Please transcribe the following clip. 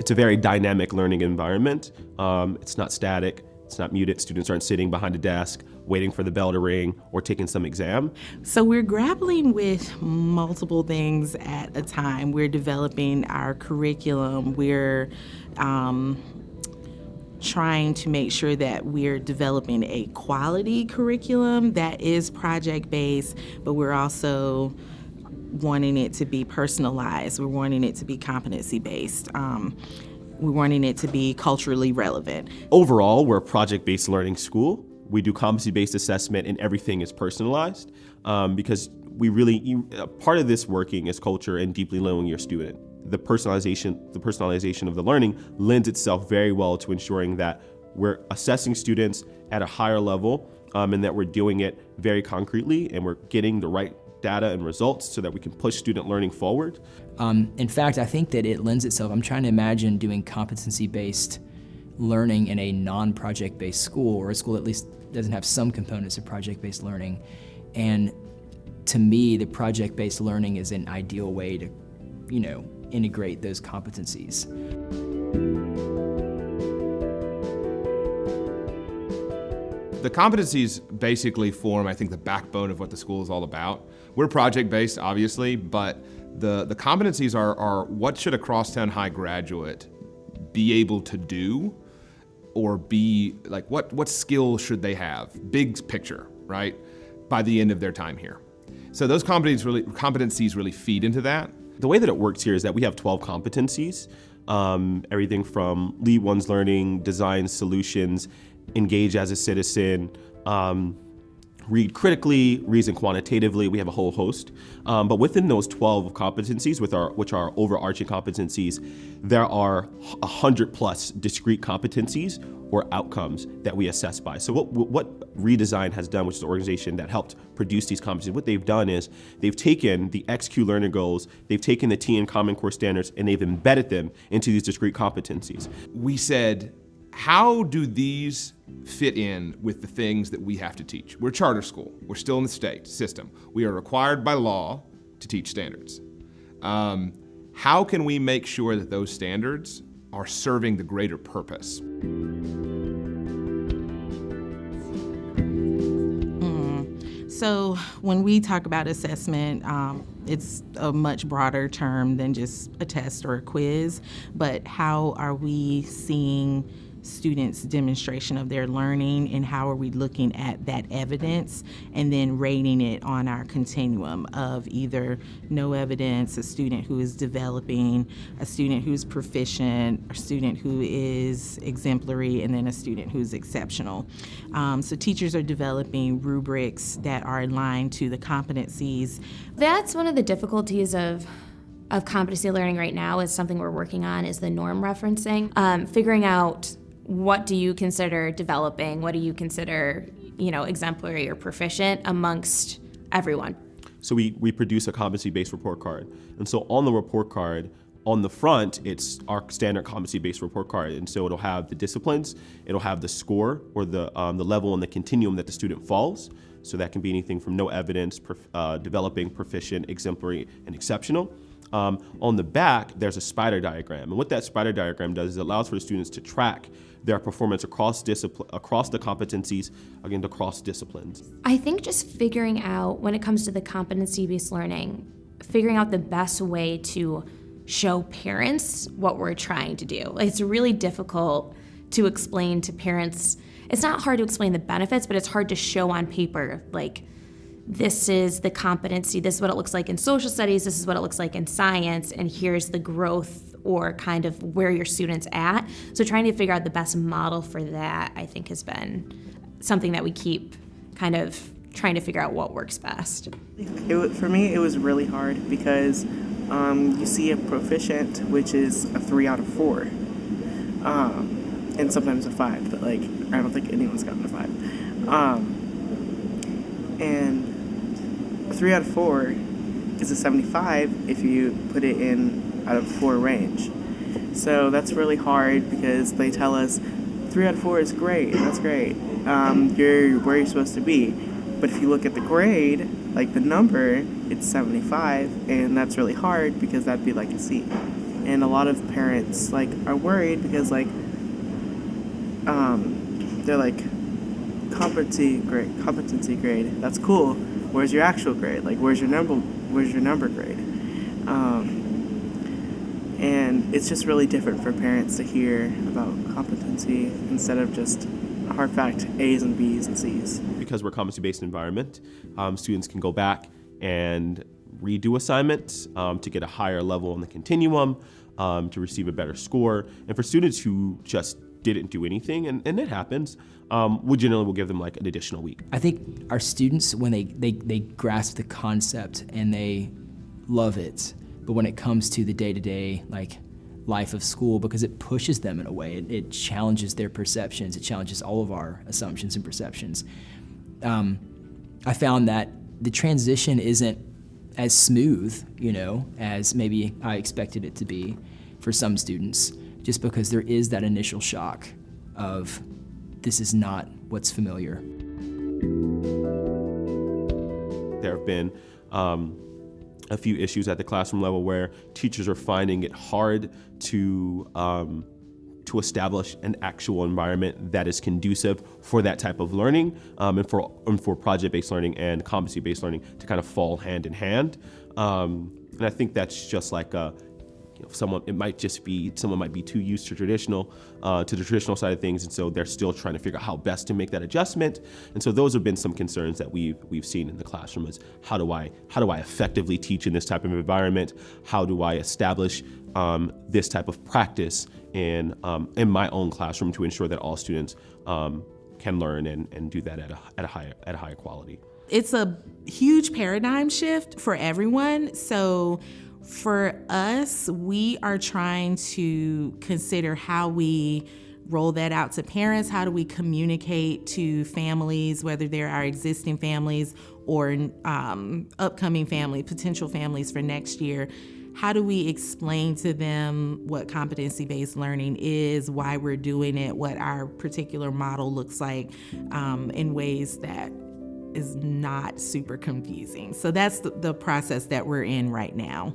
it's a very dynamic learning environment. It's not static, it's not muted. Students aren't sitting behind a desk waiting for the bell to ring or taking some exam. So we're grappling with multiple things at a time. We're developing our curriculum. We're trying to make sure that we're developing a quality curriculum that is project-based, but we're also wanting it to be personalized. We're wanting it to be competency-based. We're wanting it to be culturally relevant. Overall, we're a project-based learning school. We do competency-based assessment and everything is personalized because part of this working is culture and deeply knowing your student. The personalization of the learning lends itself very well to ensuring that we're assessing students at a higher level and that we're doing it very concretely and we're getting the right data and results so that we can push student learning forward. In fact, I think that it lends itself. I'm trying to imagine doing competency-based learning in a non-project-based school, or a school that at least doesn't have some components of project-based learning. And to me, the project-based learning is an ideal way to, integrate those competencies. The competencies basically form, I think, the backbone of what the school is all about. We're project-based, obviously, but the competencies are what should a Crosstown High graduate be able to do, or be like, what skills should they have? Big picture, right? By the end of their time here. So those competencies really feed into that. The way that it works here is that we have 12 competencies, everything from lead one's learning, design solutions, engage as a citizen, read critically, reason quantitatively. We have a whole host. But within those 12 competencies, which are overarching competencies, there are 100+ discrete competencies or outcomes that we assess by. So what Redesign has done, which is the organization that helped produce these competencies, what they've done is they've taken the XQ learner goals, they've taken the T and Common Core standards, and they've embedded them into these discrete competencies. We said, how do these fit in with the things that we have to teach? We're a charter school. We're still in the state system. We are required by law to teach standards. How can we make sure that those standards are serving the greater purpose? So when we talk about assessment, it's a much broader term than just a test or a quiz, but how are we seeing students' demonstration of their learning, and how are we looking at that evidence and then rating it on our continuum of either no evidence, a student who is developing, a student who's proficient, a student who is exemplary, and then a student who's exceptional. So teachers are developing rubrics that are aligned to the competencies. That's one of the difficulties of competency learning right now, is something we're working on, is the norm referencing, figuring out what do you consider developing, what do you consider, exemplary or proficient amongst everyone. So we produce a competency-based report card. And so on the report card, on the front, it's our standard competency-based report card. And so it'll have the disciplines, it'll have the score or the level on the continuum that the student falls. So that can be anything from no evidence, developing, proficient, exemplary, and exceptional. On the back, there's a spider diagram. And what that spider diagram does is it allows for the students to track their performance across the competencies, again, across disciplines. I think just figuring out, when it comes to the competency-based learning, figuring out the best way to show parents what we're trying to do. It's really difficult to explain to parents. It's not hard to explain the benefits, but it's hard to show on paper, like, this is the competency, this is what it looks like in social studies, this is what it looks like in science, and here's the growth or kind of where your student's at. So trying to figure out the best model for that, I think, has been something that we keep kind of trying to figure out what works best. For me, it was really hard because you see a proficient, which is a 3 out of 4, and sometimes a 5, but I don't think anyone's gotten a 5. And 3 out of 4 is a 75 if you put it in out of 4 range. So that's really hard because they tell us 3 out of 4 is great, that's great. You're where you're supposed to be. But if you look at the grade, like the number, it's 75, and that's really hard because that'd be like a C. And a lot of parents like are worried because like they're like competency grade. That's cool. Where's your actual grade? Like where's your number grade? And it's just really different for parents to hear about competency instead of just hard fact A's and B's and C's. Because we're a competency-based environment, students can go back and redo assignments to get a higher level on the continuum, to receive a better score. And for students who just didn't do anything, and it happens, we generally will give them like an additional week. I think our students, when they grasp the concept and they love it, but when it comes to the day-to-day like life of school, because it pushes them in a way, it challenges their perceptions, it challenges all of our assumptions and perceptions. I found that the transition isn't as smooth, as maybe I expected it to be for some students, just because there is that initial shock of this is not what's familiar. There have been a few issues at the classroom level where teachers are finding it hard to establish an actual environment that is conducive for that type of learning, and for project-based learning and competency-based learning to kind of fall hand in hand. And I think that's just like someone might be too used to the traditional side of things, and so they're still trying to figure out how best to make that adjustment. And so those have been some concerns that we've seen in the classroom: is how do I effectively teach in this type of environment? How do I establish this type of practice in my own classroom to ensure that all students can learn and do that at a higher quality? It's a huge paradigm shift for everyone. So for us, we are trying to consider how we roll that out to parents. How do we communicate to families, whether they're our existing families or upcoming families, potential families for next year? How do we explain to them what competency-based learning is, why we're doing it, what our particular model looks like, in ways that is not super confusing? So that's the process that we're in right now.